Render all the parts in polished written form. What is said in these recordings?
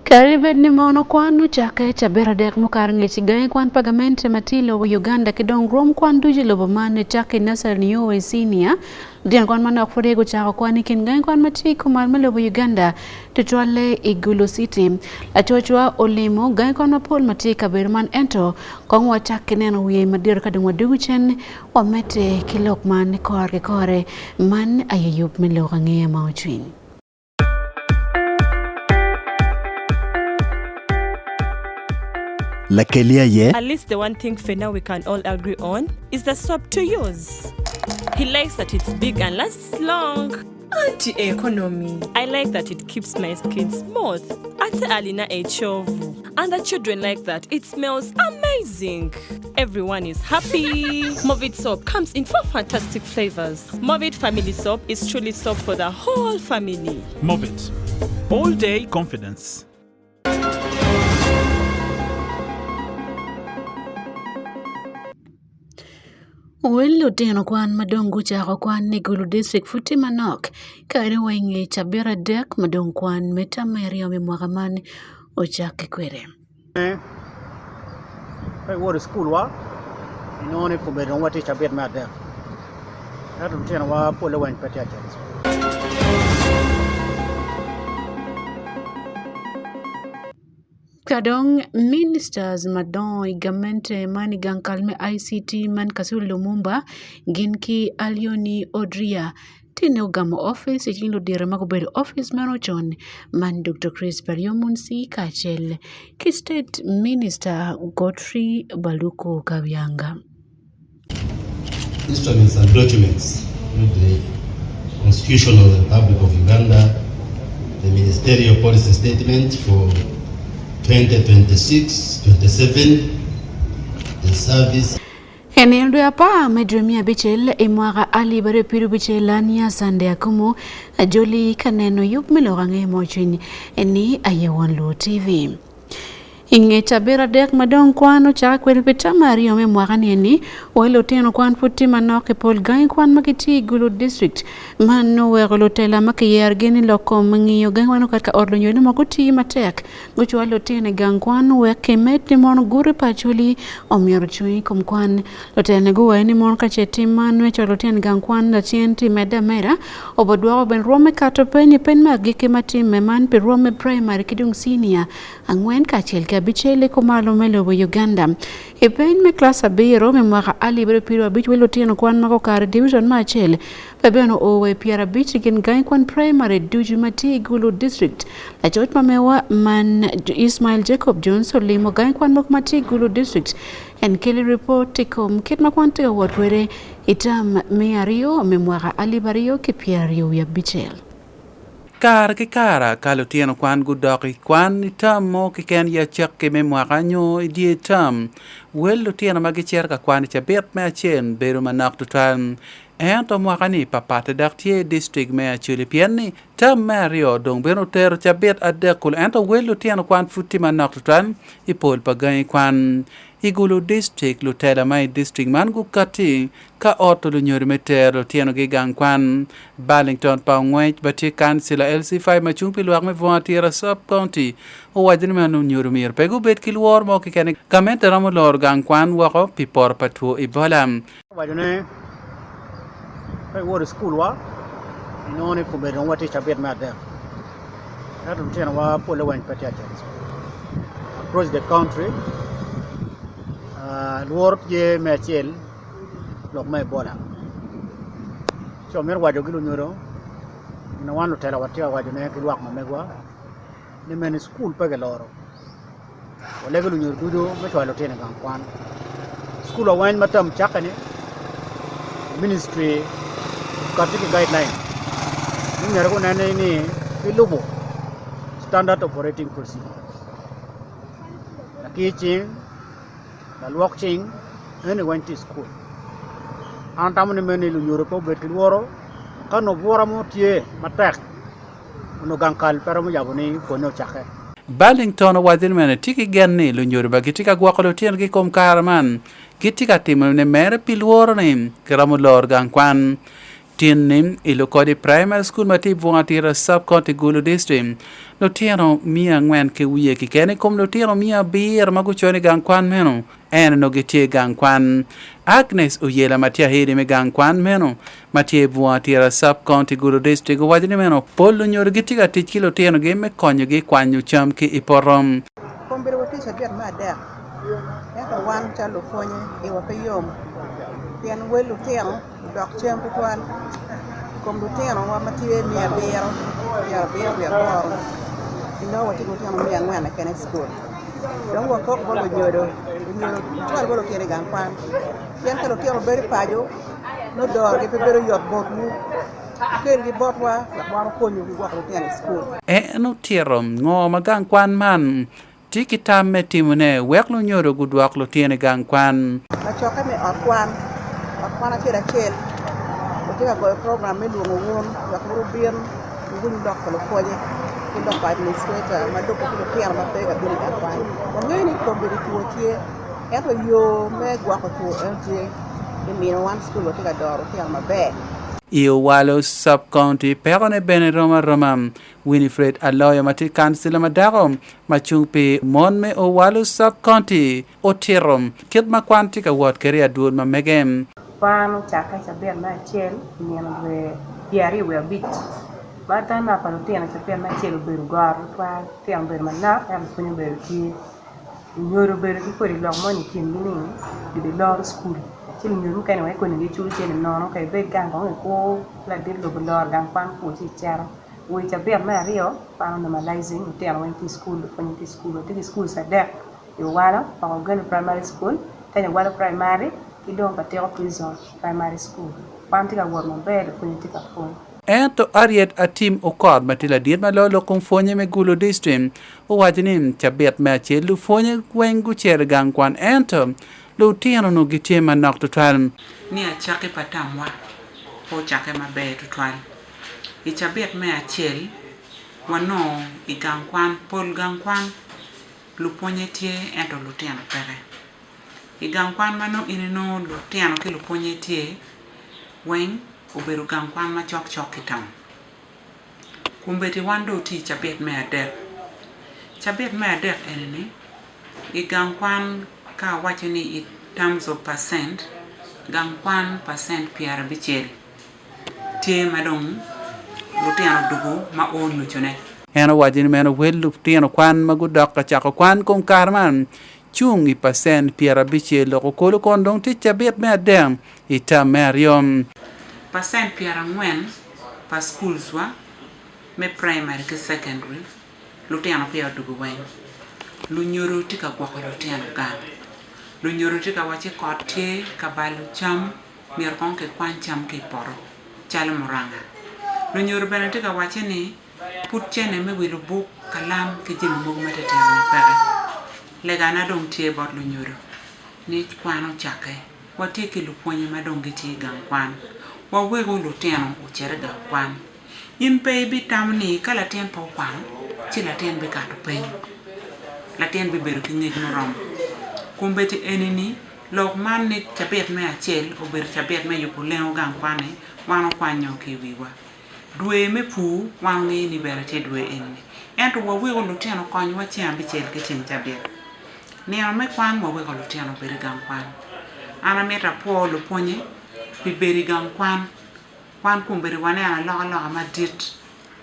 Karibu ni maono kwanu chake cha beradek mukarnge chigaye kwan pagamente matilo wa Uganda kidong rom kwan duje lobo mane chake nasar niyo we senior dian kwan mana okfore go chako kwani kingaye kwan mati kumar malobo Uganda tutwale Igulu City achochwa olimo gaye kwan mapol mati kaberman ento kongwa chake neno wiye madir kadungwa duguchen wamete kilok man kore man ayayup milo kange mawchwin. At least the one thing for now we can all agree on is the soap to use. He likes that it's big and lasts long. Anti-economy. I like that it keeps my skin smooth. Ate alina echovu. And the children like that. It smells amazing. Everyone is happy. Movit soap comes in 4 fantastic flavors. Movit family soap is truly soap for the whole family. Movit. All day confidence. Welo teno kwan madongo chako kwan Igulu district futi manok kare wengi chabira dek madong kwan meta merio me mwagaman ochake kwere. Kai wo school wa inone ko be don wati chabir ma dek. Hadu teno wa pole wan pati acha. Kadong ministers madon igamente mani gankalme ICT man Kasulu Lumumba ginki alioni Odria tine ugamo office ikindo dire magobedo office manochon man Dr. Chris Baryomunsi kachel ki state minister Godfrey Baluko Kabyanga. Instruments and documents with the Constitution of the Republic of Uganda, the Ministerial Policy Statement for 2026-27, the service. Eneo hapa medremia bichel imwaga ali bare piru bichelania sande Akumu ajoli kaneno yup milorange mochini eni aye Wan Luo TV. Inge chabira dek madong kwano cha kwel pita mario me mwagani ni welo teno kwan puti manoke pol gain kwan makiti Igulu district mano welo tela makiyer geni loko mangiyo gain wano katka orlo nyono makuti matek gucho welo tene gang kwan weke meti mon guri pachuli omiyor chui kum kwan lotene guwe ni mon kacheti man wecho lotene gang kwan la tienti meda mera obodwa ben rome kato penye pen magike mati meman pe rome primary kidung senior angwen kachel bichele ko malo melo bo Uganda e pen me klasa biro me mwaka ali bre piro bich welo tieno kwan mako kar division ma chele pebeno owe piara bich gen gain kwan primary dujumati Igulu district la jot mamewa man Ismail Jacob Jones olimo gain kwan mako mati Igulu district en kele report kom kit makwante wotwere itam me ario me mwaka ali bario ke piario ya bichele Kara ke kara kalau tiano kwan gudoki kwan itam mo ke ken ya chak ke me mwakanyo idie tam welo tiano magicher ka kwan cha bet me chen beru manak tutan ento mwakani papate daktie district me chuli piani tam mario dong beno ter cha bet adekul ento welo tiano kwan futi manak tutan ipol pagai kwan Igulu district lutela mai district man gukati ka oto lu nyori metero tiano gigang kwan Ballington pa ngwech bati kansila LC5 machumpi luak me voatira sub county o wajin manu nyori mir pegu bet kilwor mo kikene kamente ramo lor gang kwan wako pipor patu ibolam wajine kai wo school wa inone ko be don wati chabir ma dek. Hadu teno wa pole wan pati acha. Across the country luor ye mechel lok mai bola so mer wajo gilu nyoro ina wanu tela watia wajo ne kilwak ma megwa ne men school pege loro wala gilu nyoro dudo me to tene gang kwan school wan matam chakane ministry katiki guideline ni nyoro ko nane ni pilubo standard operating procedure kiching walking and went to school. Antamani many Europe, but Woro, Kano Boramo Tie, Matak, no Gankal, Paramo Yaboni, Pono Chake. Ballington wajin mene tiki genni lu nyori ba gitika gwakolo tien ki kom karaman gitika timo ne mere pilworo ne keramu lor gang kwan Tiennim ilokodi primary school mati vuatira sub-county Gulu district. Lutiano mia ngwen ke wiye ki kene kom lutiano mia bir maguchoni gang kwan meno. En no gete gang kwan. Agnes uyela matia hedi me gang kwan meno. Matia vuatira sub-county Gulu district wajini meno. Polo nyor gitiga tichi lutiano ge me konyo ge kwanyu cham ki iporom. Kombere watisha biar mada. Eka wan chalo fonye iwa kayom. Pian welu tiang dok chem tuan. Kom tiang wa matie mia bero. Ya bero ya boro. Ino wati tiang mia ngwana kene school. Dong wa kok bolo nyodo. Nyodo tuan bolo kene gangpan. Pian kalo tiang beri pajo. No dor ke bero yot bot mu. Kene bot wa la boro konyo wa tiang school. No tirom ngo magang kwan man. Tiki tam me timune weklo nyoro gudwak lo tiene gang kwan. Na choka me akwan achira chel. Otika go program me luongo won ya kuro bien ngun dok ko foje ko dok administrator ma dok ko tiar ma te ga bin akwan. Ngeni ko bi tuotie eto yo me gwa ko to MJ in one school otika doro tiar ma be. Iyo walo sub-county perone bene Roma Winifred Aloya mati kansila madarom machungpi monme o walo sub-county o tirom kit makwanti ka wot kere adur ma megem. Pano chaka chaber na chel nyen we yari we bit bata na pano tiana chaber na chel beru gar twa tiang ber mana am funyo beru ki nyoro beru ki ko ri lo moni kin ni di lo school chil nyoro kan wa ko ni chu chen no kai be gang ko la dir lo lor gang pan ko chi char we chaber na rio pano normalizing tiang went to school funyo to school sa dek yo wala pa ko primary school tanya wala primary idong pateo prison primary school pantika wormo bed kunyitika phone. Ento ariet atim okod matila diet malolo kung fonye me Gulo district o wajinim chabet mache lu fonye wengu cher gang kwan ento lu tiano no gitie manok tutwal. Ni achake patamwa o chake mabe tutwal. Ichabet me achel wano i gang kwan pol gang kwan lu ponye tie ento lu tiano pere. Igang kwan mano inino lo tiano ke lo ponye tie weng oberu gang kwan ma chok kitam. Kumbeti wando ti chabet me adek. Chabet me adek enini igang kwan ka wacheni in terms of percent gang kwan percent piara bichel. Tie madong lo tiano dugu ma on lo chune. Eno wajini meno welu tiano kwan magudok kachako kwan kung karman. Chung i pasen piara biche loko kolo kondong ti chabet me adem ita meriom. Pasen piara ngwen pa schools wa me primary ke secondary lutiano pia dugu wen. Lu nyoro tika kwa lutiano gang. Lu nyoro tika wache kote kabalu cham mier konke kwan cham ke poro chalo moranga. Lu nyoro bena tika wache ni put chene me wilu buk kalam ke jimu mugu mateteani pere. Legana dong tie bot lu nyoro ni kwano chake wati ki lu ponye madong giti gang kwan wa wego lu tiano u chere gang kwan yin pe bi tamni kala tien po kwan chi la tien bi kato pe la tien bi beru ki ngej no rom kumbeti enini lok man ni chabet me achel o ber chabet me yupo leo gang kwane wano kwanyo ki wiwa dwe me pu wano ni berate dwe enini ento wa wego lu tiano konyo wa chiam bi chel ke chen chabet ne ame kwan mo we ko lutiano beri gang kwan ana meta po lo ponye bi beri gang kwan kumberi wane ana lo madit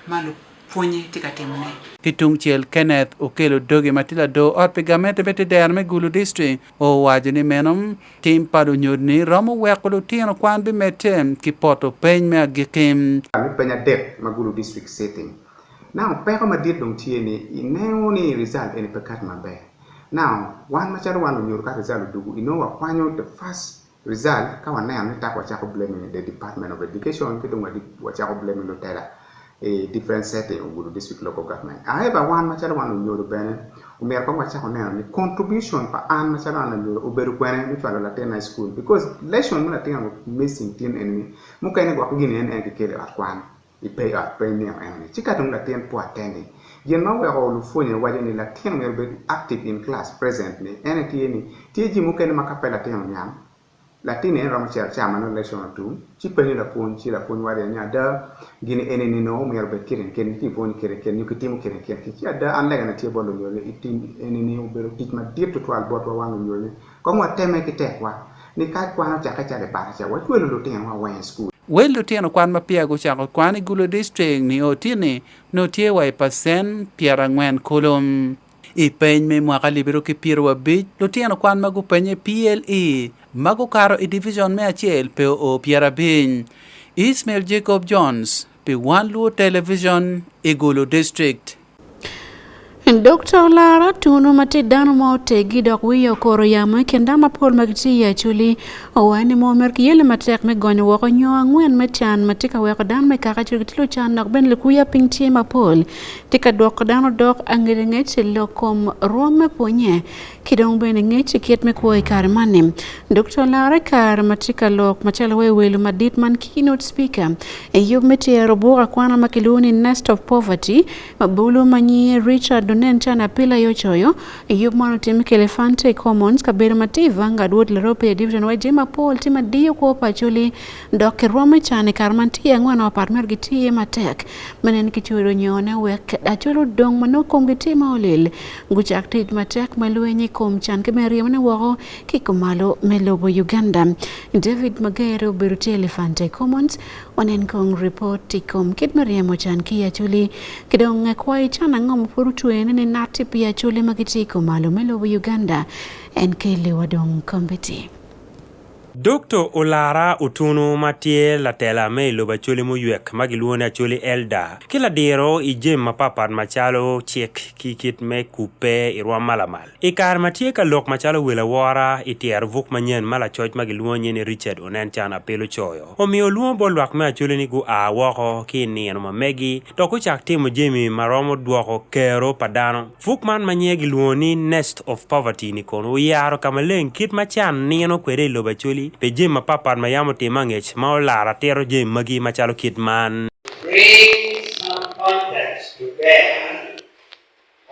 malu ponye tikatemne Kitung chel Kenneth okelo doge matila do ot pegamete bete der me Gulu district o wajini menom tim padu nyodni romo weko lutiano kwan bi metem ki poto pen me agikim ami penya dep ma Gulu district setting now peko madit dong tieni ineni result eni pekat mabe. Now, one machado one your result do you know what the first result kawa na am ta kwa chako blame the Department of Education kitu ngadi wa chako blame no tela a different setting of Gulu district local government. However, one machado one your bene umer kwa chako na ni contribution pa an machado one your uberu kwene ni twala latena school because lesson muna tinga missing tin enemy mukene kwa kugini en kele atwan I pay up pay name enemy chika tung latena po attending yen ma we all phone wajeni la tiang mer be active in class presently ene tieni tiji mukene makapela tiang nyam Latine ram chama no lesson tu ci peni la pon wari nya da gini eneni no mer be kiren ken ti pon kiren ken ñu kitimu kiren ken ci ada an lega na ti bolo ñole itin eneni o bero tit ma dir to twal bot wa wangu ñole ko mo teme ki tek wa ni ka kwa no chaka chale ba cha wa twelo lo tin wa wen school Welo tieno kwan mapia go chako kwan gulo district ni otini no tie wa pasen piara ngwen kolom. I peny me mwaka libero ki piero wabich, lo tieno kwan magu penye PLE, magu karo i division me achiel pe o piara biny. Ismail Jacob Jones, pe Wan Luo Television, Igulu District. Dr. Lara tunu mati dano mo tegi dok wiyo koro yama kenda mapol magiti ya chuli owani mo merki yele matek me gonyo wako nyo angwen me chan matika weko dan me kaka chuli tilo chan nok ben likuya ping tie mapol tika dok dano dok angere ngeche lokom rome ponye kidong bene ngeche kiet me kuwa ikare manim. Dr. Lara kar matika lok machala welu madit man keynote speaker yub meti ya robuga kwana makiluni Nest of Poverty mabulu manyi Richard Donen chana pila yochoyo yub manu timike Elefante Commons kabira mativa ngadwot larope ya division wa jema Paul tima diyo kwa pachuli doke rome chane karmantia ngwana waparmer gitie matek menen kichuro nyone wek achuro dong mano kom gitie maolil nguchak tit matek maluenye kom chan kemeria mene wako kikumalo melobo Uganda. David Magero biruti Elefante Commons onen kong report ikom kit maria mochan kia chuli kidong kwai chana ngom purutuene ni nati pia chuli magitiko malo melobo Uganda enkele wadong kombiti. Dr. Olara Utunu Matie Latela me loba chole mo yuek magiluona chole elda kila dero I jem mapapad machalo chek kikit me kupe irwa malamal ikar matie ka lok machalo wela wara itier vuk manyen mala choch magiluonye ni Richard onen chana pelo choyo omiyo luo bolwak me chole ni gu a woko ki nieno mamegi to ko chak timo jemi maromo duoko kero padano vuk man manye giluoni Nest of Poverty ni kono yaro kamaleng kit machan nieno kwere loba chole pe jem mapapad mayamo timangech ma olara tero jem magi machalo kit man. Bring some context to bear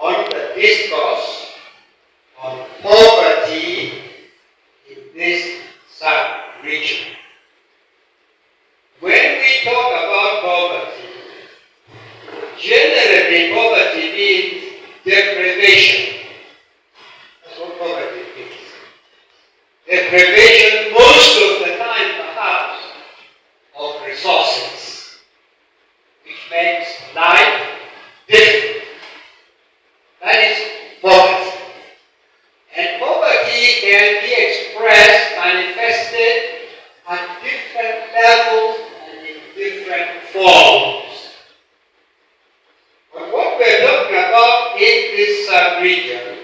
on the discourse on poverty in this sub-region. When we talk about poverty, generally poverty means deprivation. That's what poverty means. Deprivation most of the time perhaps of resources, which makes life difficult. That is poverty. And poverty can be expressed, manifested at different levels and in different forms. But what we're talking about in this sub-region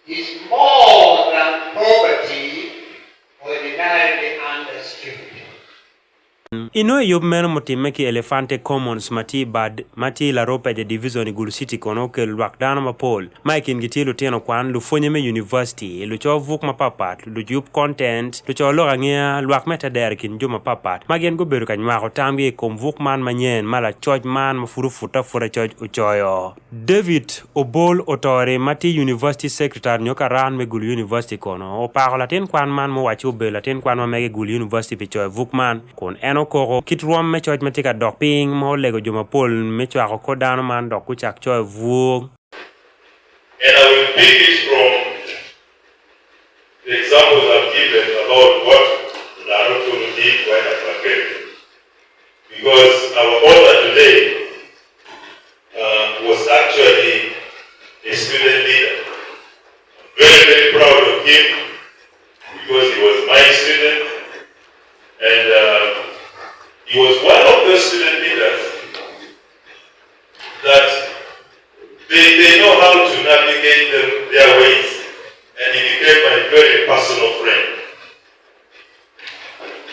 is more than poverty ordinarily understood. Ino yob meno motime ki Elefante Commons mati la rope de division Igulu City kono ke lwak dano mapol Mike ngiti lu tieno kwan lu fonye me university lu cho vuk mapapat lu yup content lu cho lo ngea lwak meta der kin juma papat magen go beru kanywa ko tamgi kom vuk man manyen mala choj man mafuru futa fura choj uchoyo. David Obol Otore mati university secretary nyoka ran me Gulu University kono o pa la ten kwan man mo wachi be la ten kwan ma me Gulu University pe cho vuk man kon eno koko kitruam me choj matika dok ping mo lego juma pol me chwa ko dano man dok ku chak cho vuk. And I will pick it from the examples I've given about what Naruto did when I forget. Because our author today was actually a student leader. I'm very, very proud of him because he was my student and he was one of those student leaders that they know how to navigate their ways, and he became my very personal friend.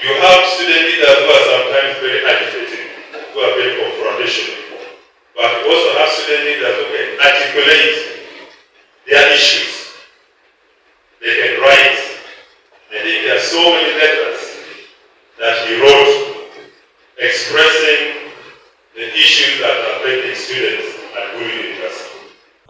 You have student leaders who are sometimes very agitating, who are very confrontational, but you also have student leaders who can articulate their issues. They can write. I think there are so many letters that he wrote expressing the issues that are affecting students at Gulu University.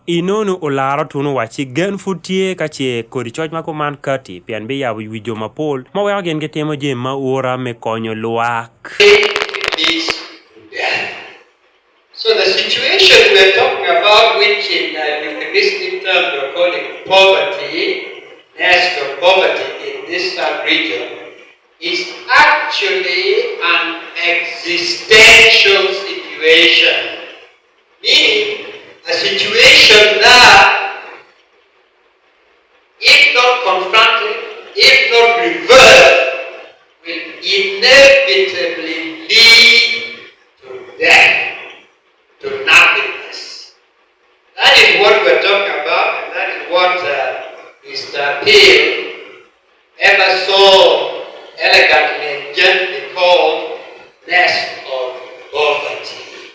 inonu olaro tunu wachi gen futie kache kodi choj ma koman kati pian be ya wi joma pol ma wa gen ke temo je ma ora me konyo luak. So the situation we're talking about, which in euphemistic terms we're calling poverty, next of poverty in this region, is actually an existential situation. Meaning a situation that, if not confronted, if not reversed, will inevitably lead to death, to nothingness. That is what we're talking about, and that is what Mr. Peel ever so elegantly and gently called nest of poverty.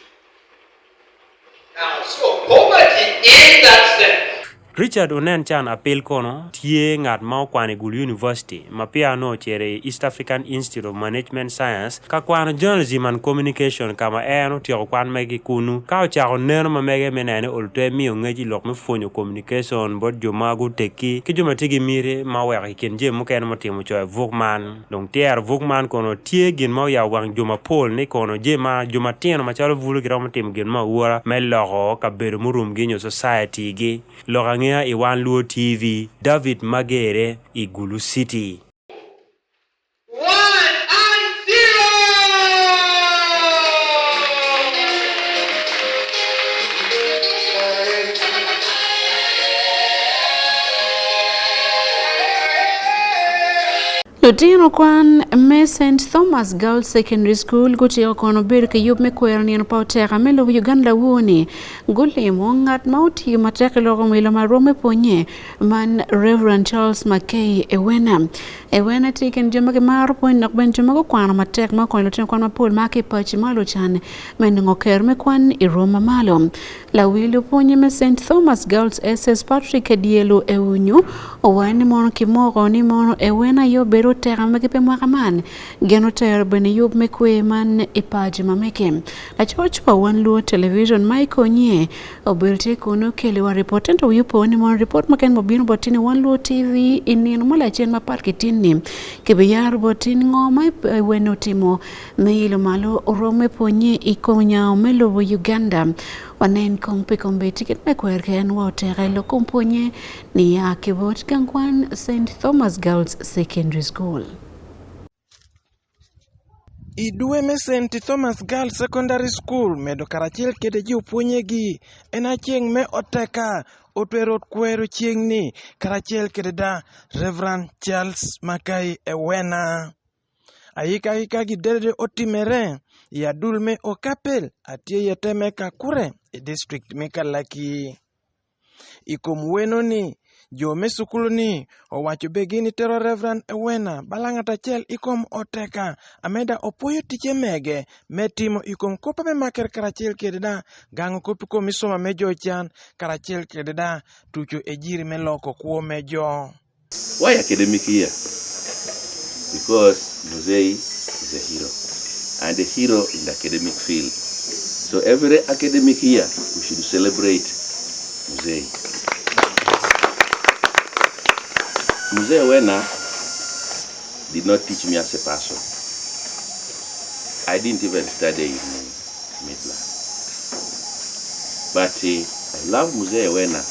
Now, so poverty in that sense. Richard Onen chan apel kono tie ngat ma kwani Gulu University ma pia no chere East African Institute of Management Science ka kwano journalism and communication kama eno tio kwan megi kunu ka chako neno ma mege menene olute mi ongeji lok me fonyo communication bod jomagu teki ki joma tigi mire ma wa ken je mo ken mo timo cho vugman donc tier vugman kono tie gin ma ya wang joma pol ni kono je ma joma tieno ma chalo vulu gira mo tim gin ma wora me logo ka bedo murum gi society gi loga i Wan Luo TV, David Magere, i Gulu City. 1 and 0! Lutino kwan me St. Thomas Girls Secondary School guti okono bir ke yub me kwer ni pa tera me lo Uganda woni gulle mo ngat mauti mateke lo mo ma rome ponye man Reverend Charles Mackay ewena tiken joma ke mar point nak ben joma ko kwan matek ma ko lutino kwan ma pol ma ke pachi malo chan men ngoker me kwan I Roma malo la wilu ponye me St. Thomas Girls SS Patrick Dielo eunyu owani mono kimoro ni mono ewena yo bero tera mekepe mwakaman geno ter bene yub mekwe man ipaji mameke la church pa Wan Luo television Michael nye obelte kono kele wa reportento yupo ni mon report maken mobino botini Wan Luo TV inino mola chen ma parketini kebe yar botin ngoma weno timo meilo malo rome ponye ikonya melo Uganda wanen kombe ticket mekwer ken wote lo komponye ni ya kibot kangwan St. Thomas Girls Secondary School. Idwe me St. Thomas Girls Secondary School medo karachiel kede ji upuonye gi ena chieng me oteka otwerot kwero chieng ni karachiel kede da Reverend Charles Mackay ewena ayika gi dede otimere ya dulme okapel atie yeteme kakure district Mekalaki ikomweno ni jo mesukulu ni owacho begini tero Reverend Ewena balangata chel ikom oteka ameda opoyo tiche mege metimo ikom kopa me maker karachel kededa gango kopi komisoma mejo chan karachel kededa tucho ejiri meloko kuo mejo. Why academic year? Because Muzei is a hero and a hero in the academic field. So every academic year we should celebrate Muzei. Muzei Wena did not teach me as a person. I didn't even study in Midland. But I love Muzei Wena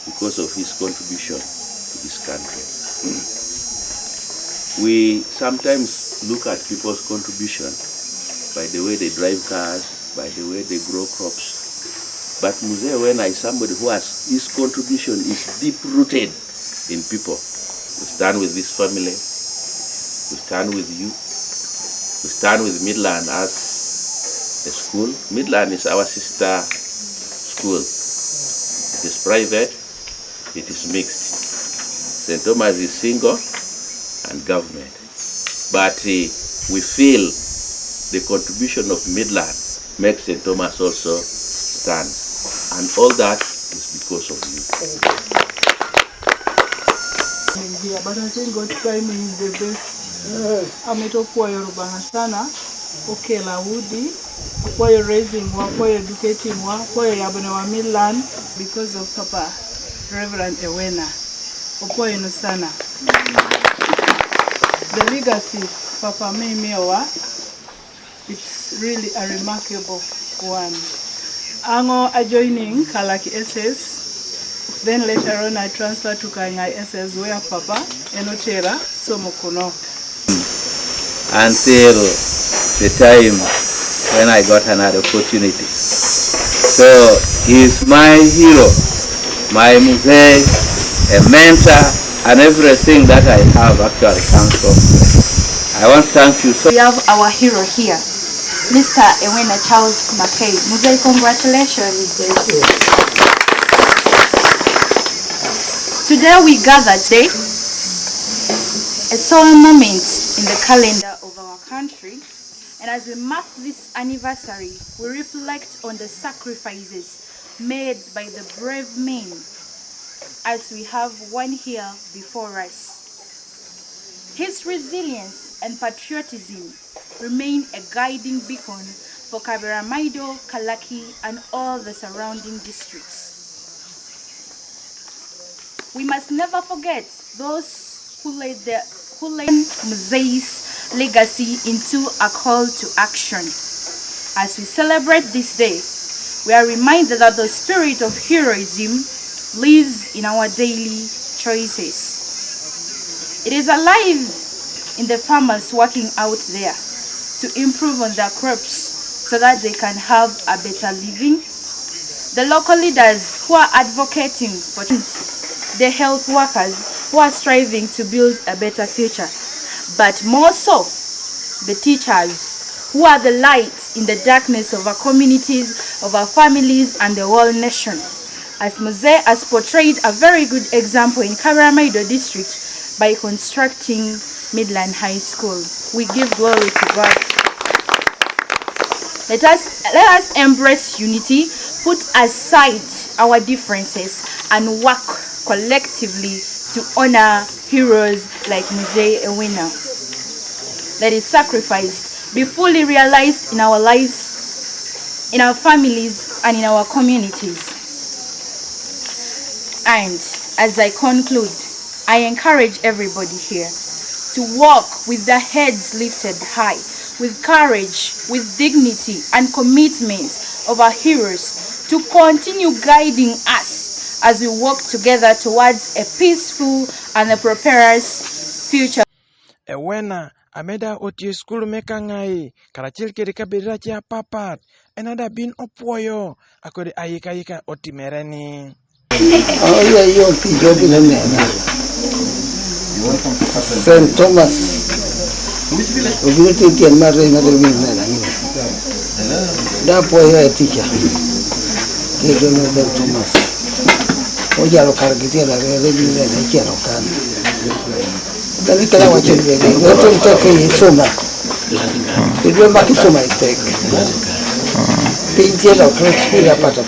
because of his contribution to this country. We sometimes look at people's contribution by the way they drive cars, by the way they grow crops. But Muzei Wena is somebody who has, his contribution is deep-rooted in people. We stand with this family, we stand with you, we stand with Midland as a school. Midland is our sister school. It is private, it is mixed. St. Thomas is single and government. But we feel the contribution of Midland makes St. Thomas also stand. And all that is because of you. Here, but I think God's timing is the best. Ameto kwa Yoruba sana, okela Woody, for your raising, for your educating, for your Yabanawa land because of Papa Reverend Ewena. For your Nusana. The legacy Papa Memewa, it's really a remarkable one. Ango adjoining Kalaki SS, then later on I transferred to Kaingai SS where Papa Enotera Somokuno. Until the time when I got another opportunity. So he's my hero, my muse, a mentor, and everything that I have actually comes from him. I want to thank you so much. We have our hero here, Mr. Ewena Charles McKay. Muse, congratulations. Thank you. Today we gather today, a solemn moment in the calendar of our country, and as we mark this anniversary, we reflect on the sacrifices made by the brave men as we have one here before us. His resilience and patriotism remain a guiding beacon for Kaberamaido, Kalaki, and all the surrounding districts. We must never forget those who laid Muse's legacy into a call to action. As we celebrate this day, we are reminded that the spirit of heroism lives in our daily choices. It is alive in the farmers working out there to improve on their crops so that they can have a better living. The local leaders who are advocating for the health workers who are striving to build a better future, but more so, the teachers who are the light in the darkness of our communities, of our families, and the whole nation. As Muse has portrayed a very good example in Kaberamaido district by constructing Midland High School. We give glory to God. Let us embrace unity, put aside our differences, and work collectively to honor heroes like Muse Ewena. Let his sacrifice be fully realized in our lives, in our families, and in our communities. And as I conclude, I encourage everybody here to walk with their heads lifted high, with courage, with dignity, and commitment of our heroes to continue guiding us as we work together towards a peaceful and a prosperous future. Ewena ameda otie skulu mekangai karachil kiri kabira chia papat enada bin opoyo akode ayika otimereni. Oh yeah, you pijo bila mena. Saint Thomas. Ubirti tian mare bin mena ni. Da poyo etika. Kedo na Saint Thomas. Oja lo kargiti la re bin mena kiero kan. Dali kala wache bebe. Wetu mtoke yisoma. Kedo maki soma itek. Pinje lo kreskula pata.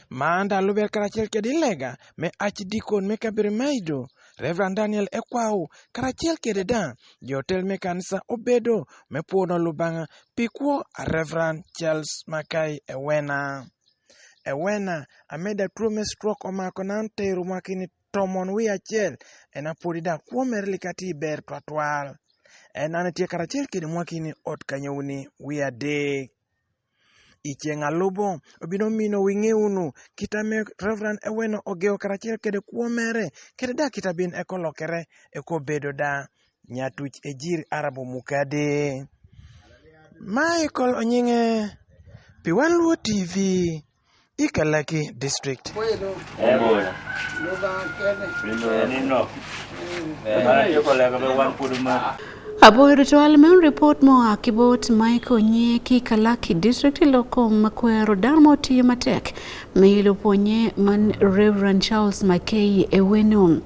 Manda luber karachel ke dilega me achidikon me Kaberamaido Reverend Daniel Ekwau karachel ke dedan jotel me kanisa obedo me pono lubanga pikwo Reverend Charles Makai Ewena ameda trume stroke omako nanteru makini tomon wi achiel enapodida kuomer likati ber twatwal enanetie karachel ke mwakini ot kanyowni wi adek Ichenga lubo obino mino wingeunu kitame Reverend Ewena ogeo karachel kede kuomere kede da kitabin ekolokere ekobedo da nyatuch ejir arabu mukade Michael Onyinge Wan Luo TV Ikalaki District Abo ritual men report mo akibot Michael Nye ki Kalaki District loko makwero darmo tiyo matek me ponye man Reverend Charles Mackay Ewena.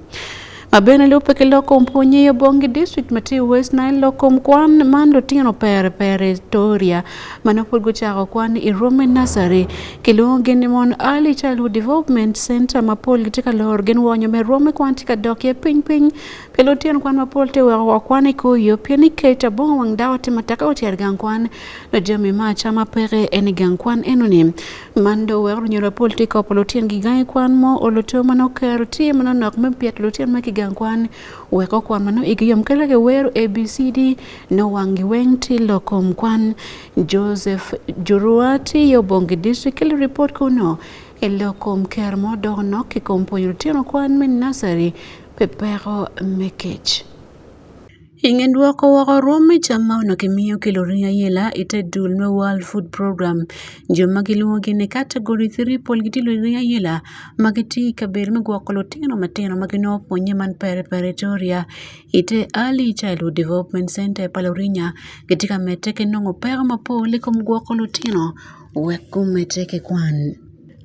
Mabene lupe ke loko mponye yo bongi district mati West Nile loko mkwan mando tino pere toria manopurgo chako kwani irome nasare kilonge ni mon early childhood development center mapol gitika lor gen wonyo me rome kwantika dokye ping Kelotien kwan mapolte wa kwane ko yopiani keta bon wang dawati mataka otiar gangkwan no jami ma chama pere eni gangkwan enoni mando weru nyura polte ko polotien gigai kwan mo oloto mano kerti mano nok mempiat lotien ma gangkwan weko kwan mano igiyom kelege weru ABCD no wangi wengti lokom kwan Joseph Juruati yobongi district kele report kuno elokom kermo dono ki kompo yurtiano kwan min nasari pepero mekech. Ingen duoko wako rome chama no kimiyo kiloria yela ite dulme World Food Program joma giluongi ne category 3 polgitiloria yela magiti kabir megwako lotino matino magino ponye man peritoria ite Early Childhood Development Center palorinya gitika meteke nongo pera mapole kumgwako lotino weku meteke kwan.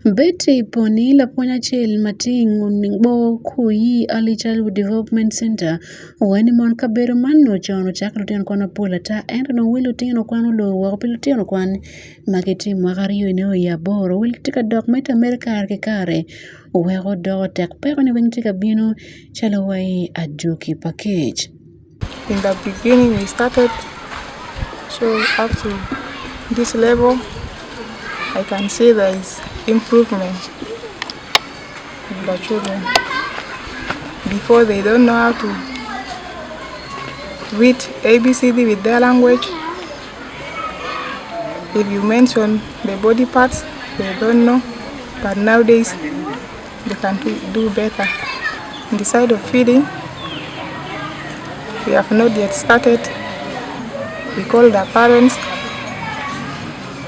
Betty poni la ponya chel mating uningbo kuyi Early Childhood Development Center wani mon kabero manno chono chaklo ten kono pola ta endo no wilu tino kwano lo wapilu tino kwan mageti mwagariyo ino ya boro wil tika dok meta Amerika arke kare uwego do tek pero ni wing tika bino chalawai ajuki package. In the beginning we started, so up to this level I can see there is improvement in the children. Before they don't know how to read ABCD with their language. If you mention the body parts, they don't know. But nowadays, they can do better. On the side of feeding, we have not yet started. We call the parents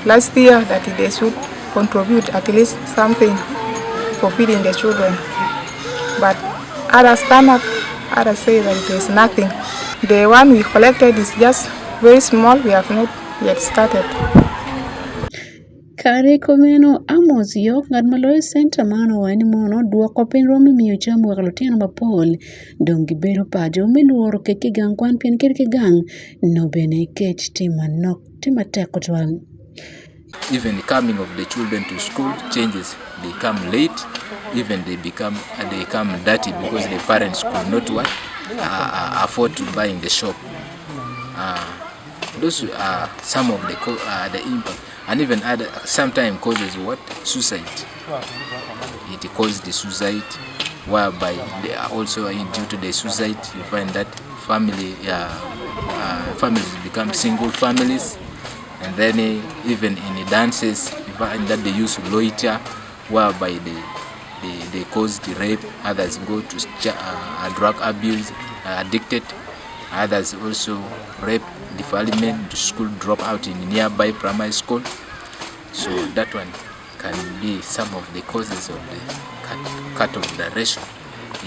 last year that they should contribute at least something for feeding the children. But others stand up, others say that there's nothing. The one we collected is just very small, we have not yet started. Kare komeno Amos yok ngad maloyo center mano wani mono duoko piny romi miyo chamo wakalotino mapol dongi bero pajo miluoro keke gang kwan pien kirke gang no bene kech tima teko twan. Even the coming of the children to school changes. They come late, even they come dirty because the parents could not afford to buy in the shop. Those are some of the impact, and even other sometimes causes what? Suicide. It causes the suicide, whereby they are also due to the suicide. You find that families become single families. And then even in the dances, you find that they use loiter, whereby they cause the rape. Others go to drug abuse, addicted. Others also rape, defilement, to school drop out in nearby primary school. So that one can be some of the causes of the cut of the ratio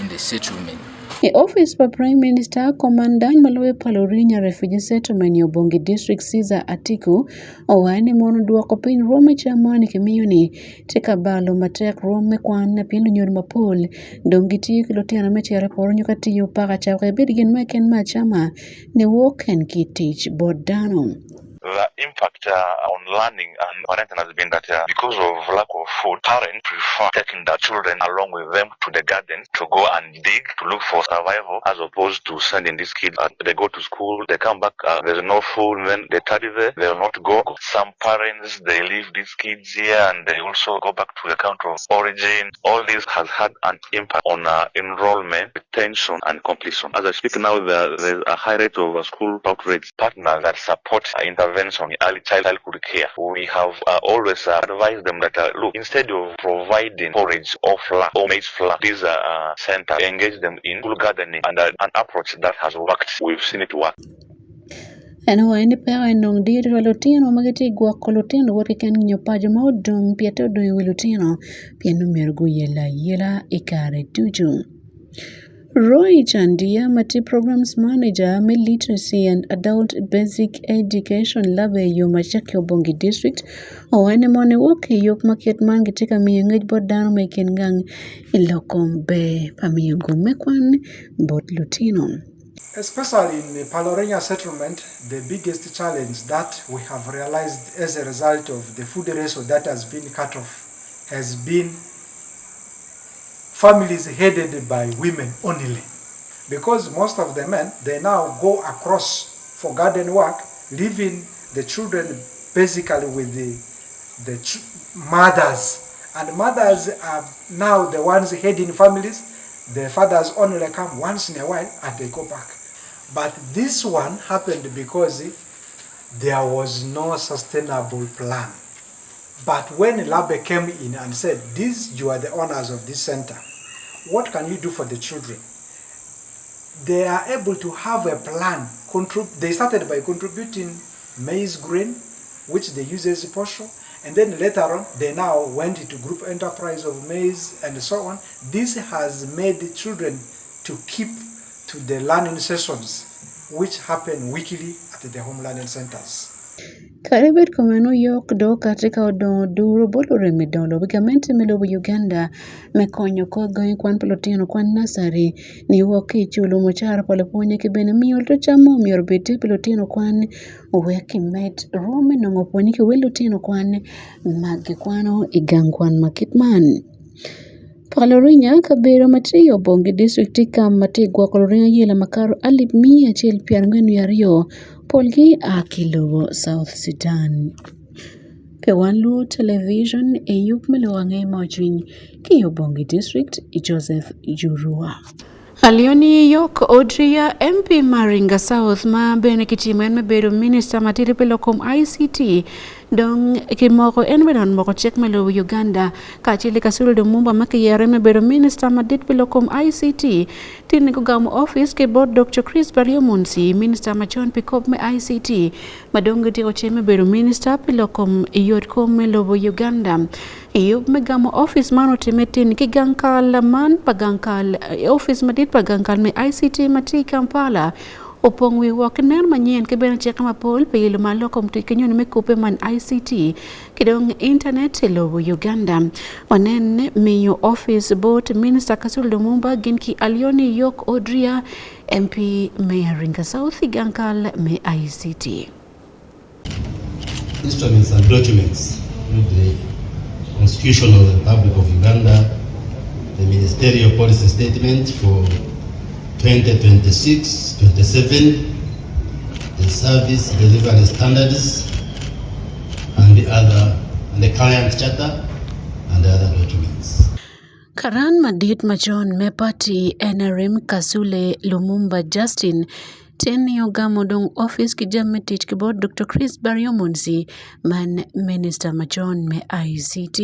in the settlement. The office for Prime Minister Commandant Malowe Palorinya Refugee Settlement Yobongi District Caesar Atiku owani mono duoko piny rome chamani kemiyoni teka balo matek rome kwan na pien lunyon mapol dongi tiyo kilotiana mechere poro nyuka tiyo paka chawke bedigin meken machama ne woken kitich bodano. The impact on learning and parenting has been that because of lack of food, parents prefer taking their children along with them to the garden to go and dig to look for survival, as opposed to sending these kids. They go to school, they come back, there's no food, then they study there, they will not go. Some parents, they leave these kids here and they also go back to the country of origin. All this has had an impact on enrollment, retention, and completion. As I speak now, there's a high rate of school outreach partners that support intervention in early childhood care. We have always advised them that look, instead of providing porridge or flour or maize flour, these center engage them in school gardening, and an approach that has worked. We've seen it work. Ano ene pera nong di relotino magati guacolotino worki kan nyopajo modong pieto do wilutino piano mergu yela ikare tuju. Roy Chandia, Mati Programs Manager, Mid Literacy and Adult Basic Education Labe Yomachaki Obongi District, Owane Mone Woke Yok Market Man Gitika Miyangaj Bodan Maken Gang Ilokom Be Pamiyago Mekwan Bot Lutino. Especially in the Palorena settlement, the biggest challenge that we have realized as a result of the food ratio that has been cut off has been families headed by women only. because most of the men, they now go across for garden work, leaving the children basically with the mothers. And mothers are now the ones heading families. The fathers only come once in a while and they go back. But this one happened because there was no sustainable plan. But when Labe came in and said, you are the owners of this center, what can you do for the children? They are able to have a plan. They started by contributing maize grain, which they use as a portion, and then later on, they now went into group enterprise of maize and so on. This has made the children to keep to the learning sessions, which happen weekly at the home learning centers. Karibet komeno yok do katika odo duro bolore midolo bigamenti milobo Uganda mekonyo kogo kwan pelotino kwan nasari ni woki chulo mochar poloponye kibene miol to chamo mior bete pelotino kwan weki met rome nongoponi ke welotino kwan magi kwano igangkwan makitman. Palorinya kabiro matiyo bongi distrikti kam mati gwakoloringa yela makaro alip 142 polgi akiluwo South Sudan. Pe Wan Luo television e yup miluwange mojwiny kiyo bongi district Joseph Jurua. Alioni yok Odria MP Maringa South ma bene kitimen mebedo minister matiri pelokom ICT dong kimoko enbenon moko chek melo Uganda ka chile kasulu de mumba makiyere mebedo minister madit pelokom ICT tin ko gam office ke board Dr. Chris Baryomunsi minister machon pikop me ICT madong ti ko cheme bedo minister pelokom yot ko melo Uganda yub megamo office mano timetin kigankal man pagankal office madit pagankal me ICT mati Kampala opong wi wakner manyen ke ben chek ma pol pe yelo malokom to kenyon me kope man ICT kidong internet lo Uganda onen miyo office bot minister Kasul Lumumba ginki alioni yok Odria MP Maringa South gankal me ICT instruments and documents the Constitution of the Republic of Uganda, the Ministerial Policy Statement for 2026-27, the Service Delivery Standards, and the Client Charter, and the other documents. Karan Madit Machon Mepati NRM Kasule Lumumba Justin Ten Yogamo Dong Office Kijametich Kibod Dr. Chris Baryomunsi Man Minister Machon Me ICT.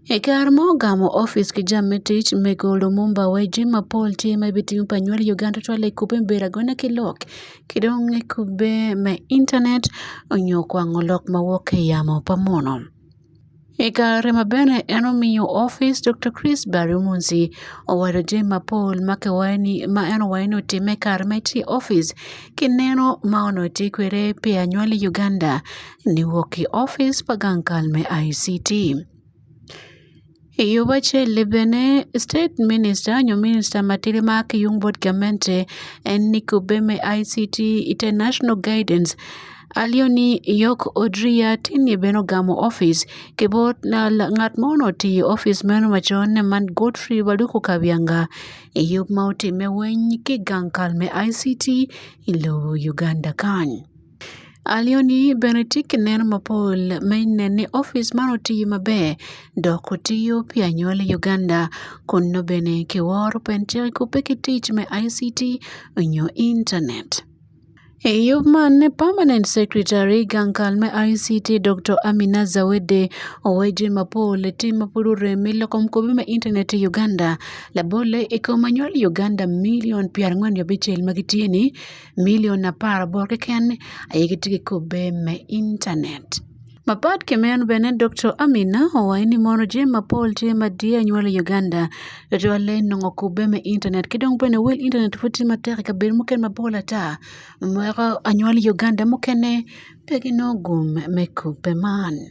Ekar mo gamo office kijametich Mego Lumumba weji mapol tima biti upanyuali Uganda twale kube mbera gona kilok kidonge kube me internet onyo kwa ngolok mawoke yamo pamono. Ekare mabene eno miyo office Dr. Chris Baryomunsi owado jema Paul make waini ma eno waino time karmeti office kineno maono tikwere pia nywali Uganda ni woki office pagankal me ICT. Yobache lebene state minister nyo minister matiri mak yung board gamente en nikubeme ICT international guidance alioni yok Odria tini beno gamo office kebot na ngat mono ti office meno machon man Godfrey Waduku Kabyanga yop mauti meweny ki gankal me ICT ilo Uganda kan. Alioni Benetik nen mapol mainne office mano tiyo mabe doko tiyo pia nyole Uganda kono bene kiworo pentere kupeke teach me ICT onyo internet. Yubman Permanent Secretary Gankal me ICT Dr. Amina Zawede oweje mapole tima purure milo komkobi me internet Uganda labole ikomanyol Uganda million piarngwan yobichel magitieni million na para borke ken ayigitiki kobe me internet. Mapat kemen bene Dr. Amina owaini mono jema Paul tema dia nywele Uganda jwale nongo kubeme internet kidong bene wel internet futi matere kabir muken mabola ta mwera anywele Uganda mukene pegino gum mekupe man.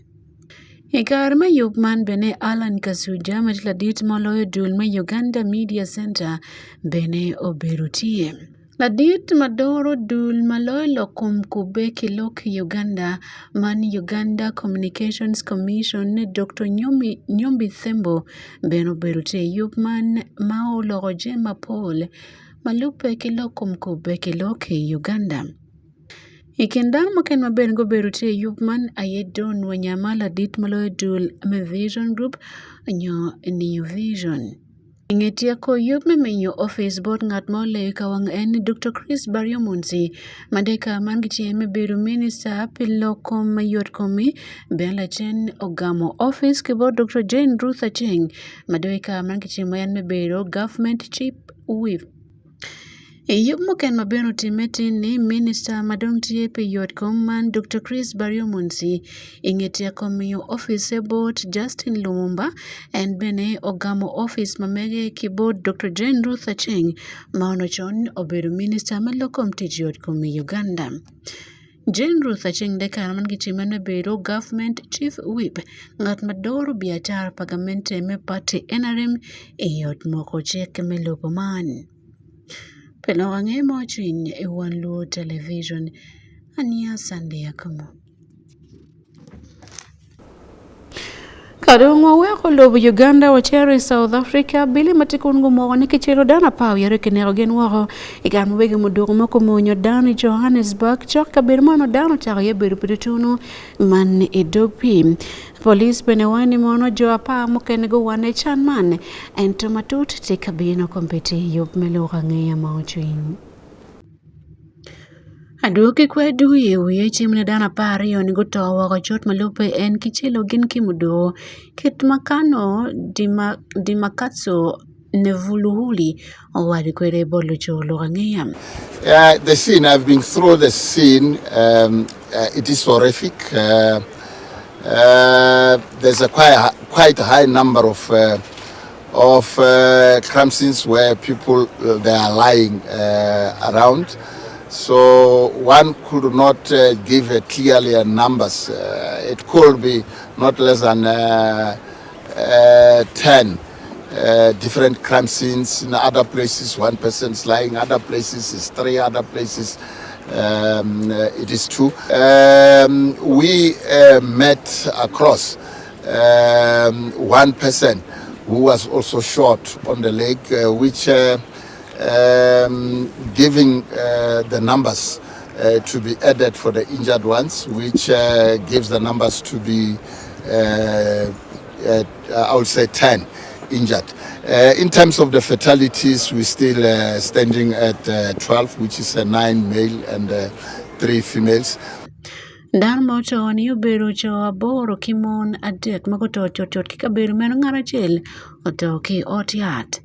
Ikar me yupman bene Alan Kasuja majla dit moloyo dul me Uganda Media Center bene oberutie. Ladit madoro dul maloilo kumkube kilok Uganda man Uganda Communications Commission Dr. Nyombi Thembo beno berute yupman mao loroje mapol malupe kilo kumkube kilo ke Uganda. Ikindan moken maber go berute yupman ayedon wanyamala dit malo dul me vision group nyo new vision. Ingetia ko yup me menyo office board ngat mo le kawang en Dr. Chris Baryomunsi madeka mangichi me beru minister pilo kom mayot komi bela chen ogamo office kibo Dr. Jane Ruth Acheng madeka mangichi mayan me beru government chief whip. Yup moken mabeno timeti ni minister madong tie pe yot man Dr. Chris Baryomunsi ingetia komiyo office board Justin Lumumba and bene ogamo office mamege keyboard Dr. Jane Ruth Acheng maono chon obedo minister malokom tich yot komi Uganda. Jane Ruth Acheng deka man gichimene bedo government chief whip ngat madoro biachar pagamente me party NRM yot moko cheke melopo man. Pelonge moching e Wan Luo television ania Sunday Akumu. Kadongo weko lobo Uganda wachere South Africa bili matikungu mwani kichiro dana pao yare kinero genwaro igamu wege mudogo moko monyo dani Johannesburg choka birmano dano chage birpirituno man edopi. Police benewani mono joa pa mokenego wane chan man ento matut tikabino kompeti yop meloga ngeya mauchuin. Aduki kwedu ye chimne dana pari yoni gotowa gachot malupe en kichilo gin kimudo kit makano dimakatso nevuluhuli owadi kwere bolu cholo gangeya. The scene, I've been through the scene. It is horrific. There's a quite a high number of crime scenes where people they are lying around. So one could not give a clearly numbers. It could be not less than 10 different crime scenes. In other places, one person's lying. Other places is 3. Other places it is 2. We met across one person who was also shot on the leg, which giving the numbers to be added for the injured ones, which gives the numbers to be, I would say, 10 injured. In terms of the fatalities, we're still standing at 12, which is 9 male and 3 females. Dan moto ni ubero cho aboro kimon adek magoto chotot kikaberu meno ngarachel otoki otiat.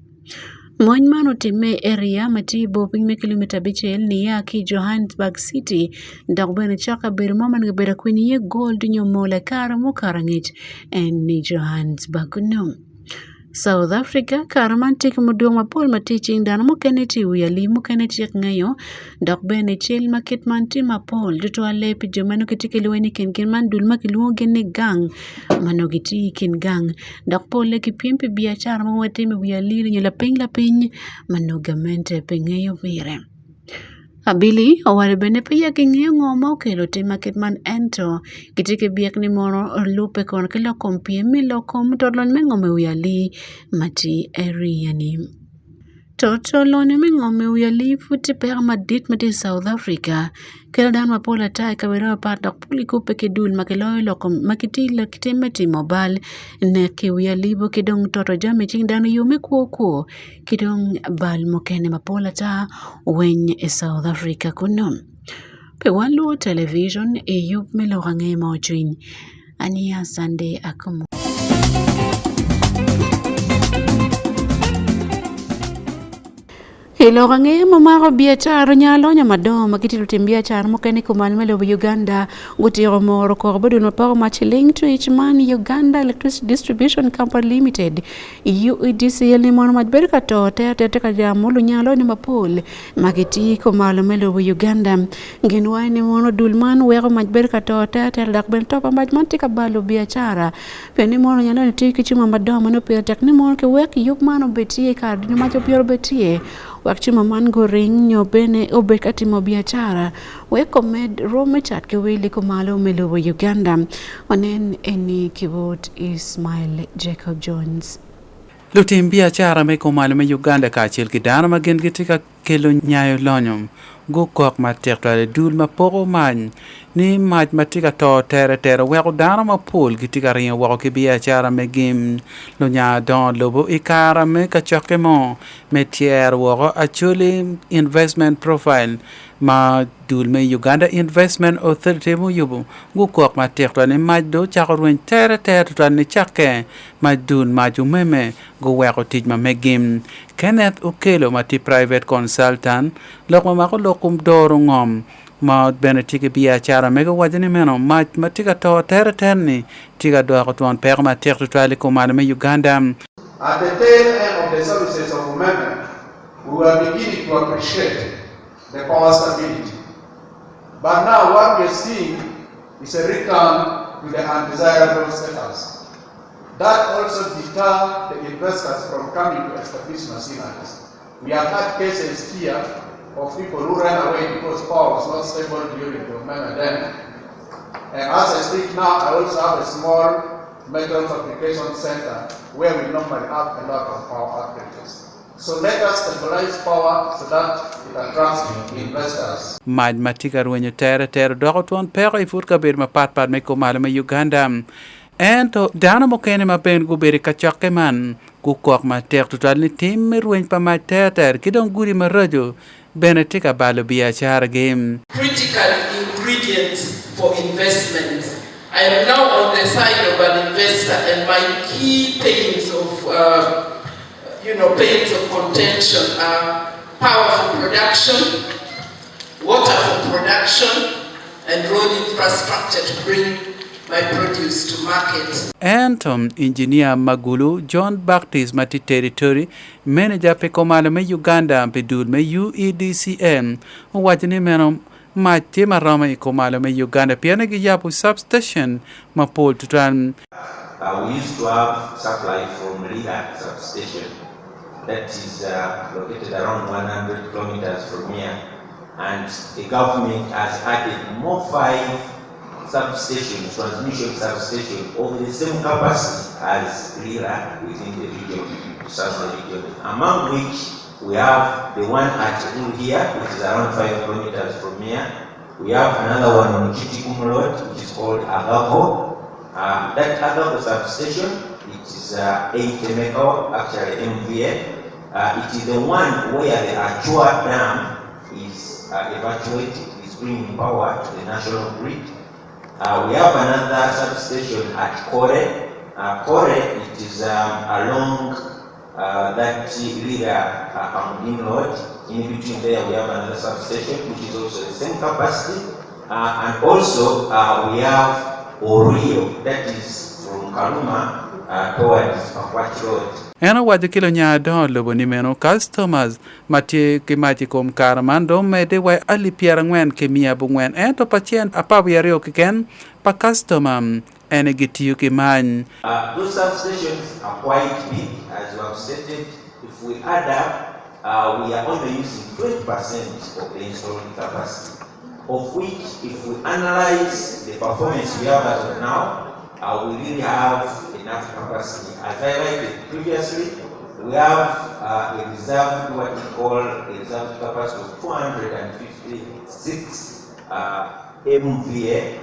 Mony mano time area matibo pingme kilomita bichel ni yaki Johannesburg City ndagbene chaka beru maman gebera kweni ye gold nyomole kara mukarangit en ni Johannesburg no. South Africa karamantik muduong mapol matiching dan mokeneti uyali mokeneti ngayo dok bene chel market manti mapol duto alepi jomano kitikilweni ken man dulma kiluonge ni gang manogiti kin gang dok pole kipimpi biachara mwete me uyali nyola piny manogamente pengeyo vire. Abili oware bene pia kingiyo ngoma okelo te market man ento kitike biak ni moro lupe kon kilo kompie milo kom tolon mengome uyali mati area ni. Totolone mengome uyali futi pera madit mati South Africa kelo dan mapola tai kabero patok puli kupe kidul makelo lokom makitila kitemeti mobile ne ki uyali bo kidong toto jame ching dan yume kuo kidong bal mokene mapola ta wenye e South Africa kuno. Pe Wan Luo television yup melo gange mochuin ania Sunday Akumu. Ilorange mamaro biacharo nyalo nyamadoma kitilo timbiacharo mokeni kumalmelo Uganda gutiro moro korbodo no power machiling to each man Uganda Electricity Distribution Company Limited UEDCL ni mono majberka to tete kajamulu nyalo ni mapol magiti kumalmelo Uganda ngenwa ni mono dulman wero majberka to tete lakben topa majmantika balo biachara peni mono nyalo ni tiki chuma madoma no pia tekni mono ke wek yup mano betie kard ni macho pioro betie wakati maman goring nyobene obekati mobiachara weko med rome chat ke wili kumalo melo Uganda onen eni kibot Ismail Jacob Jones Lutim biachara me kumalo me Uganda ka chil kidana magen gitika kelo nyayo lonyom go kok ma tekta dul ma poko man ni maj matika to tere weko dano ma pol gitika rinyo wako ki biashara me gim lo nya don lobo ikara me ka choke mo me tier wako actually investment profile ma dul me Uganda Investment Authority mo yubo go kok ma tekta ni maj do chako rwen tere to ni chake ma dul maju meme go weko tij ma me gim Kenneth Ukelo mati private consultant lokma mako lokum doro ngom ma bene tiki biashara mega wajani meno ma tika to tere ni tika do ko ton per ma tek to ko ma me Uganda. At the tail end of the services of women, we were beginning to appreciate the power stability. But now what we are seeing is a return to the undesirable status. That also deter the investors from coming to establish machineries. We have had cases here of people who ran away because power was not stable during the moment then. And as I speak now, I also have a small metal fabrication center where we normally have a lot of power outages. So let us stabilize power so that it attracts investors. Maj matika rwenyo tere doko tuan pero ifut kabir ma pat me ko malama Uganda. Ento dana mo kene ma ben go beri ka choke man ku kok ma tek total ni tim me rwen pa ma tere kidon guri ma rajo benetika balo biashara game. Critical ingredients for investment. I am now on the side of an investor, and my key pains of pains of contention are power for production, water for production, and road infrastructure to bring my produce to market. Anton engineer Magulu John Baptist Mati Territory manager pe komala me Uganda pe dul me UEDCM wajini meno Mati marama ikomala me Uganda piana gi yapu substation ma pol tutran. We used to have supply from Lila substation that is located around 100 kilometers from here, and the government has added more 5 substations, transmission substation of the same capacity as Lila within the region, southern region, among which we have the one at Akumu here, which is around 5 kilometers from here. We have another one on Akumu Road, which is called Agapo. That Agapo substation, it is 80 megawatt, actually MVA. It is the one where the Achua Dam is evacuated, is bringing power to the national grid. We have another substation at Kore. Kore, it is along that Lira Amudin Road. In between there, we have another substation, which is also the same capacity. And also, we have Orio, that is from Kaluma towards Pakwach Road. Ena wadi kilo nya don lobo ni meno customers mati kimati kom karamando mede wa ali piara ngwen ke mia bu ngwen ento pachien apabu yario kiken pa customer ene gitiyo ki man. Those substations are quite big, as you have stated. If we add up, we are only using 20% of the installed capacity, of which if we analyze the performance we have as of now, we really have enough capacity. As highlighted previously, we have a reserved, what we call a reserved capacity of 256 MVA,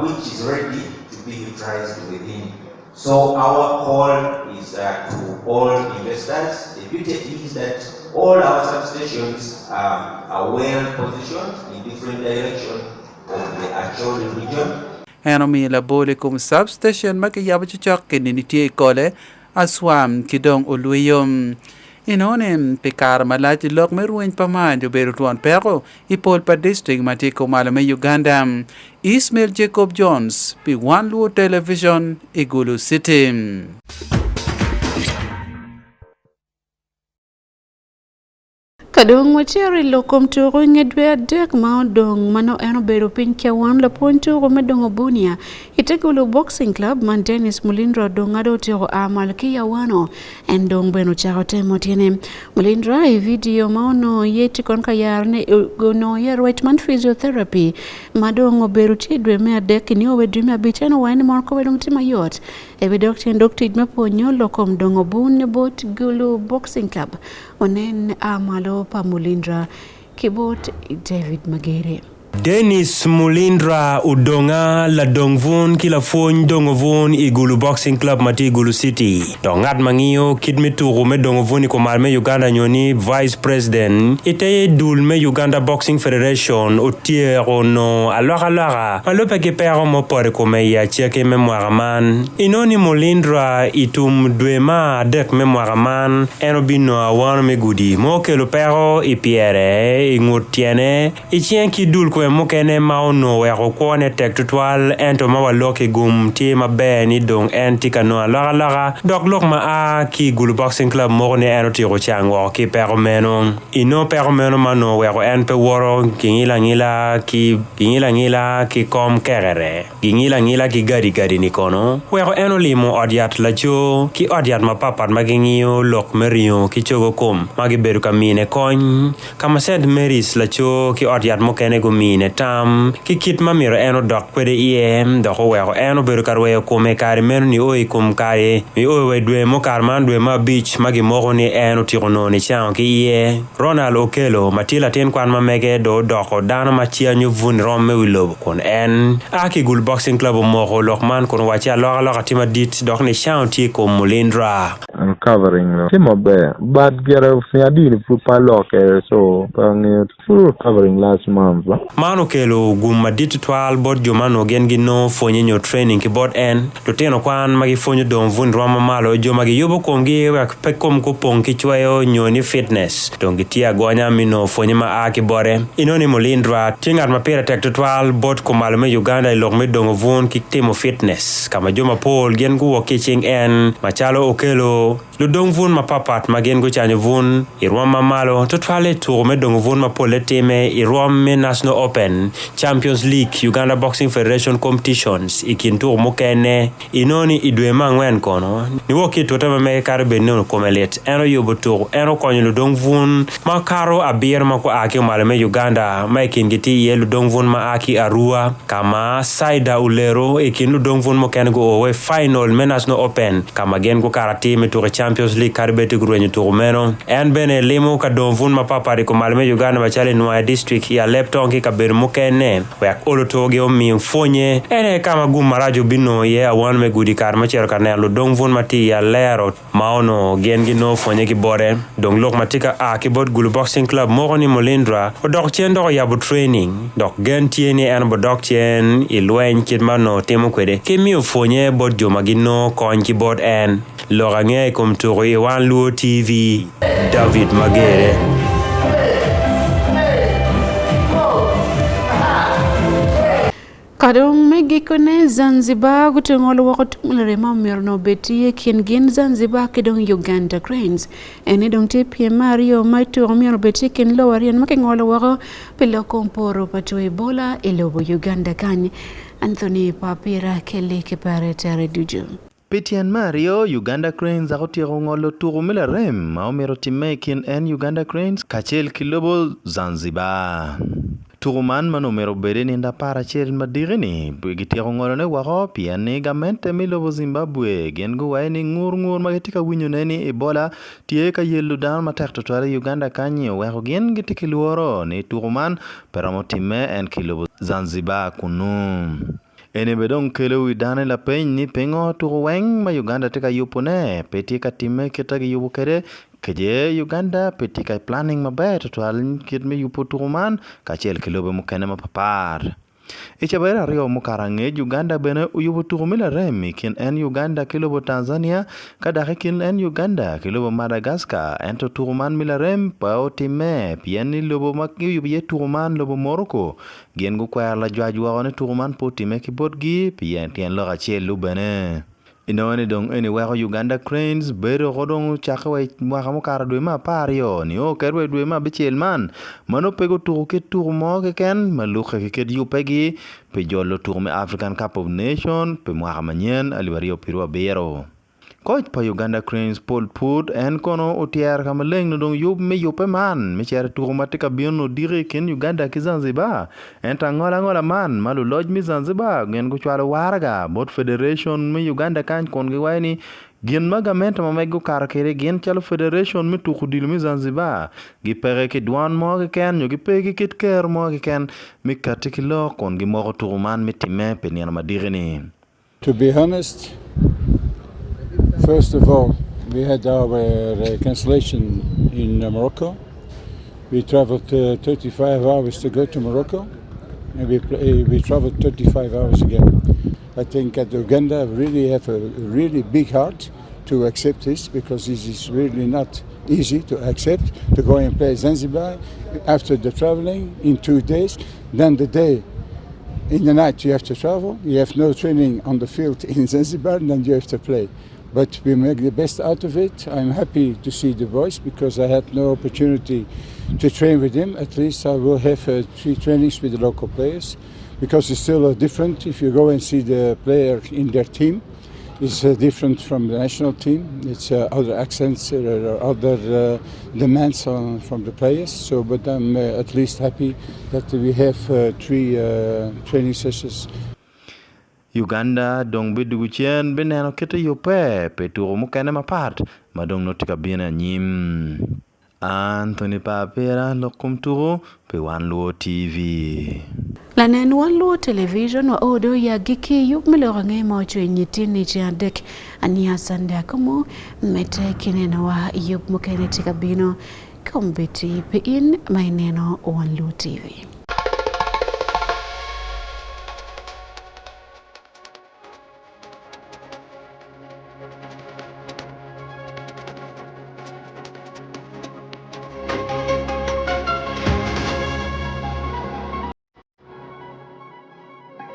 which is ready to be utilized within. So our call is to all investors. The beauty is that all our substations are well positioned in different directions of the actual region. Enomi la bole kum substation makiyabu chuchok kininitie kole aswam kidong uluyom. Inonem pekar malati lok meruin pamanjo berutuan pero ipol pa district matiko malame Uganda. Ismail Jacob Jones, pi Wan Luo Television, Igulu City. Kadung wacheri lokom turu ngedwe dek maodong mano eno beru pin kiawan la ponturu medongo bunia itegulu boxing club man Dennis Mulindra dongado tiro amalki yawano endong benu charote motiene Mulindra e video maono yeti konka yarne gono yer Whiteman physiotherapy madongo beru tidwe mea dek ni owedime abicheno wani marko wedong tima yot ebe dokti idme ponyo lokom dongo bunia bot gulu boxing club onen amalo pamulindra kibot David Magere. Dennis Mulindra udonga la dongvun kila fony dongovun igulu boxing club mati igulu city. Dongat mangio kidmituru me dongovun ikomal me Uganda nyoni vice president ite dul me Uganda Boxing Federation otiero no alora malope ke pero mo pore kome ya cheke memoire man. Inoni Mulindra itum duema dek memoire man enobino awan me gudi mo ke lo pero ipiere ingutiene ichien ki dul ko mukene maono weko kwone tek tutwal ento mawaloke gum ti mabe ni dong enti kano lara dok lok ma a ki gulu boxing club morne eno tiro chango ki pero meno ino pero meno mano weko en pe woro ngila ki kom kerere ngila ki gari ni kono weko eno limo odiat la jo ki odiat mapapat magingio lok merio ki chogo kom magi beru kamine kony kama sed meris la jo ki odiat mukene gumi tam ki kit mamiro eno dok kwede iem doko weko eno beru karwe kome kari menu ni oi kum kari mi oi we dwe mo karman dwe ma beach magi moko ni eno tikono ni chan ki iye Ronald Okelo matila ten kwan mamege do doko dano machia nyu vun rom me wilob kon en aki gul boxing club moko lokman kon wachia loka tima dit dok ni chan ti ko Mulindra I'm covering Timo Bear, but get a Fiadini football locker, so full covering last month. Mano Kelo gumma dit twal bot jomano gengi no fonyo training ki bot en to teno kwan magi fonyo don vun roma malo jo magi yobo kongi wak pekom ko ponki chwayo nyoni fitness dongi tia gonya mino fonyo ma aki bore inoni Mulindra tingat mapera tek twal bot ko malume Uganda ilok me dongo vun ki temo fitness kama joma Paul gen gu kitching en machalo Okelo lu dong vun ma papat magen go chanyo vun irwama malo to twale tour me dong vun ma pole teme irwam me National Open Champions League Uganda Boxing Federation competitions ikin tour mokene inoni idwe mangwen kono ni woki to tama me karbe no komelet eno yobo tour eno konyo lu dong vun ma karo abir ma ko aki malame Uganda ma ikin giti ye lu dong vun ma aki Arua kama Saida Ulero ikin lu dong vun mokene go we final me National Open kama gen go karate me tour Champions League karbe te gurwenyo tour meno en bene limo ka dong vun ma papari ko malame Uganda ma chale Nwai district ya leptonki ka ber mukene wek olotoge o mi fonye ene kama guma radio bino ye awan me gudi kar ma chero kanelo dong vun mati ya lero maono gengi no fonye ki bore dong lok matika a ki bot gulu boxing club mogoni Mulindra o dok chen dok yabu training dok gen tieni en bo dok chen ilwen kitmano temo kwede ke mi fonye bot joma gino kon ki bot en lorange kom turi Wan Luo TV David Magere. Kadong megikone Zanzibar gutengolo wakot mulrema mirno beti kien Zanzibar kedong Uganda Cranes eni dong tepi Mario maitu mir beti ken lowarian makengolo wako pelo komporo patu Ebola elobo Uganda kanye Anthony Papira Kelly Kipare Tere Dujo. Petian Mario Uganda Cranes akotiro ngolo turu mila rem maomero timekin en Uganda Cranes kachel kilobo Zanzibar. Turuman manomero bede ni ndapara chel madigini bwegitiro ngolo ne wako pia ni gamente milobo Zimbabwe gengu waini ngur magitika winyo neni Ebola tieka yelu dan matek totwale Uganda kanyi wako gen gitiki luoro ni turuman peramotime en kilobo Zanzibar kunu. Ene bedong kelo widane la peny ni pengo turu weng ma Uganda tika yupune peti ka time kita gi yupu kede keje Uganda peti ka planning maber totwal kit me yupu turu man ka chel kelo be mukene ma papar. Ichabera rio mukarange Uganda bene uyubu turu mila remi kin en Uganda kilobo Tanzania kadake kin en Uganda kilobo Madagascar ento turuman mila rem pa otime pieni lobo makiyubu ye turuman lobo Morocco gen gu kwaya la jwajwa wane turuman po time kibotgi pien tien loga chelu bene. Inawani dong eni wako Uganda Cranes bero godong chakwe mwaka mukara duema pario ni o kerwe duema bichel man mano pego turu ke turu mo keken maluka ke diu pegi pe jolo turu me African Cup of Nation pe mwaka manyen aliwario pirwa bero Coach pa Uganda Cranes Paul Put en kono otier kamaleng no dong yub me yupe man me chere turumatika biono dire ken Uganda ki Zanzibar en tangola man malu lodge mi Zanzibar gen go chwalo warga bot federation me Uganda kan kon gi waini gien magamenta mamego karakere gien chalo federation me tukudil mi Zanzibar gi pere ki dwan mo gi ken yo gi pegi kit ker mo gi ken mi katikilo kon gi mo turuman mi time peniana madire ni. To be honest, first of all, we had our cancellation in Morocco. We traveled 35 hours to go to Morocco, and we traveled 35 hours again. I think at Uganda really have a really big heart to accept this, because this is really not easy to accept, to go and play Zanzibar after the traveling in 2 days, then the day. In the night you have to travel, you have no training on the field in Zanzibar, and then you have to play. But we make the best out of it. I'm happy to see the boys, because I had no opportunity to train with him. At least I will have 3 trainings with the local players, because it's still different if you go and see the player in their team. It's different from the national team. It's other accents, other demands from the players. So, but I'm at least happy that we have 3 training sessions. Uganda dong bidugu chien bineno kete yope peturo mukene mapat madong notika bina nyim. Anthony Papera lokum turo pe Wan Luo TV. Lanen Wan Luo television wa odo ya giki yub milorange mocho nyitini chiandek ania sande Akumu mete kineno wa yub mukene tika bino kombiti pe in maineno Wan Luo TV.